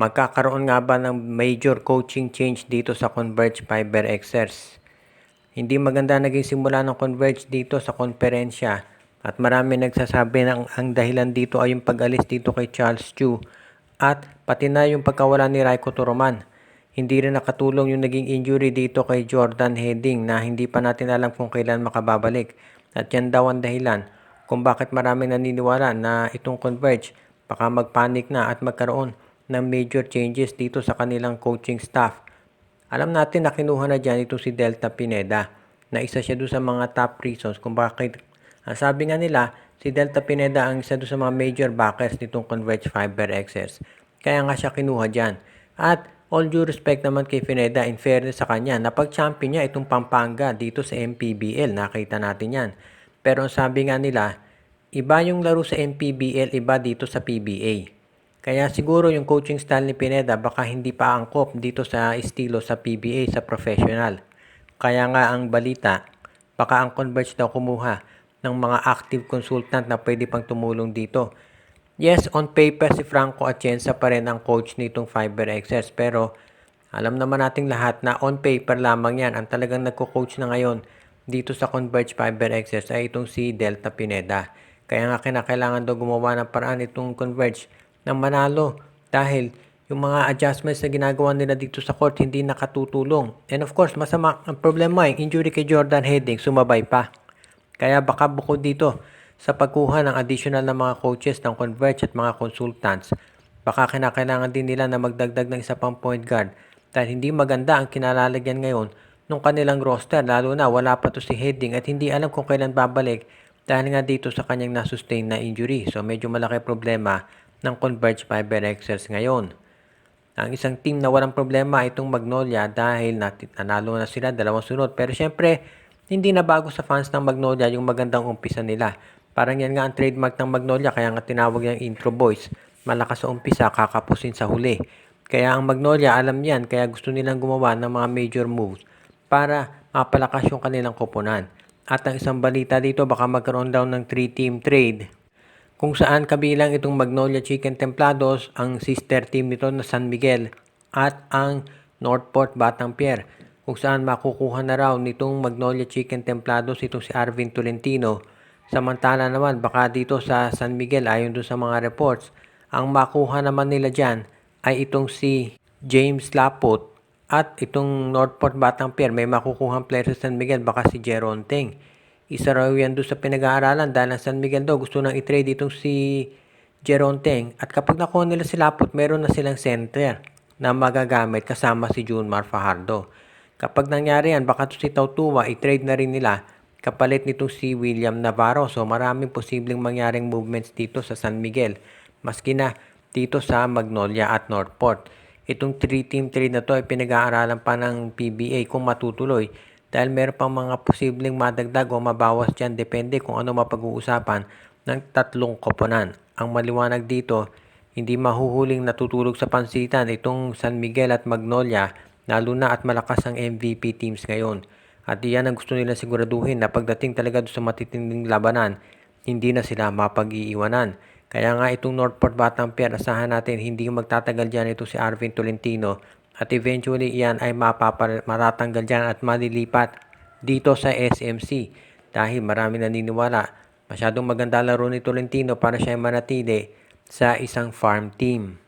Magkakaroon nga ba ng major coaching change dito sa Converge Fiber Xers? Hindi maganda naging simula ng Converge dito sa konferensya at marami nagsasabi na ang dahilan dito ay yung pag-alis dito kay Charles Chu at pati na yung pagkawala ni Raiko Toroman. Hindi rin nakatulong yung naging injury dito kay Jordan Heading na hindi pa natin alam kung kailan makababalik. At yan daw ang dahilan kung bakit maraming naniniwala na itong Converge baka magpanik na at magkaroon ng major changes dito sa kanilang coaching staff. Alam natin na kinuha na dyan ito si Delta Pineda na isa siya doon sa mga top reasons kung bakit. Sabi nga nila, si Delta Pineda ang isa doon sa mga major backers nitong Converge Fiber Xers. Kaya nga siya kinuha dyan. At all due respect naman kay Pineda, in fairness sa kanya, napag-champion niya itong Pampanga dito sa MPBL. Nakita natin yan. Pero sabi nga nila, iba yung laro sa MPBL, iba dito sa PBA. Kaya siguro yung coaching style ni Pineda baka hindi pa angkop dito sa estilo sa PBA, sa professional. Kaya nga ang balita, baka ang Converge daw kumuha ng mga active consultant na pwede pang tumulong dito. Yes, on paper si Franco Atienza pa rin ang coach nitong Fiber Xers, pero alam naman nating lahat na on paper lamang yan. Ang talagang nagko-coach na ngayon dito sa Converge Fiber Xers ay itong si Delta Pineda. Kaya nga kinakailangan daw gumawa ng paraan itong Converge ng manalo dahil yung mga adjustments na ginagawa nila dito sa court hindi nakatutulong. And of course, masama ang problema yung injury kay Jordan Heading, sumabay pa. Kaya baka bukod dito sa pagkuha ng additional na mga coaches ng Converge at mga consultants, baka kinakailangan din nila na magdagdag ng isa pang point guard dahil hindi maganda ang kinalalagyan ngayon ng kanilang roster, lalo na wala pa to si Heading at hindi alam kung kailan babalik dahil nga dito sa kanyang na-sustain na injury. So medyo malaki problema ng Converge Fiber Xers ngayon. Ang isang team na walang problema itong Magnolia dahil nanalo na sila 2 sunod. Pero syempre, hindi na bago sa fans ng Magnolia yung magandang umpisa nila. Parang yan nga ang trademark ng Magnolia kaya nga tinawag yung intro boys. Malakas sa umpisa, kakapusin sa huli. Kaya ang Magnolia alam yan kaya gusto nilang gumawa ng mga major moves para mapalakas yung kanilang koponan. At ang isang balita dito baka magkaroon daw ng 3-team trade kung saan kabilang itong Magnolia Chicken Templados, ang sister team nito na San Miguel at ang Northport Batang Pier. Kung saan makukuha na raw nitong Magnolia Chicken Templados itong si Arvin Tolentino. Samantala naman baka dito sa San Miguel ayon doon sa mga reports, ang makuha naman nila dyan ay itong si James Lapot at itong Northport Batang Pier may makukuhang player sa San Miguel baka si Jeron Teng. Isa raw yan doon sa pinag-aaralan dahil ang San Miguel daw gusto nang i-trade itong si Jeron Teng. At kapag nakuha nila si Lapot, meron na silang center na magagamit kasama si Junmar Fajardo. Kapag nangyari yan, baka to si Tautua, i-trade na rin nila kapalit nitong si William Navarro. So maraming posibleng mangyaring movements dito sa San Miguel. Maski na dito sa Magnolia at Northport. Itong 3-team trade na to ay pinag-aaralan pa ng PBA kung matutuloy. Dahil meron pang mga posibleng madagdag o mabawas dyan depende kung ano mapag-uusapan ng tatlong koponan. Ang maliwanag dito, hindi mahuhuling natutulog sa pansitan itong San Miguel at Magnolia lalo na at malakas ang MVP teams ngayon. At iyan ang gusto nila siguraduhin na pagdating talaga sa matitinding labanan, hindi na sila mapag-iiwanan. Kaya nga itong Northport Batang Pier, asahan natin hindi magtatagal dyan ito si Arvin Tolentino. At eventually iyan ay matatanggal dyan at malilipat dito sa SMC dahil marami naniniwala masyadong maganda laro ni Tolentino para siya manatili sa isang farm team.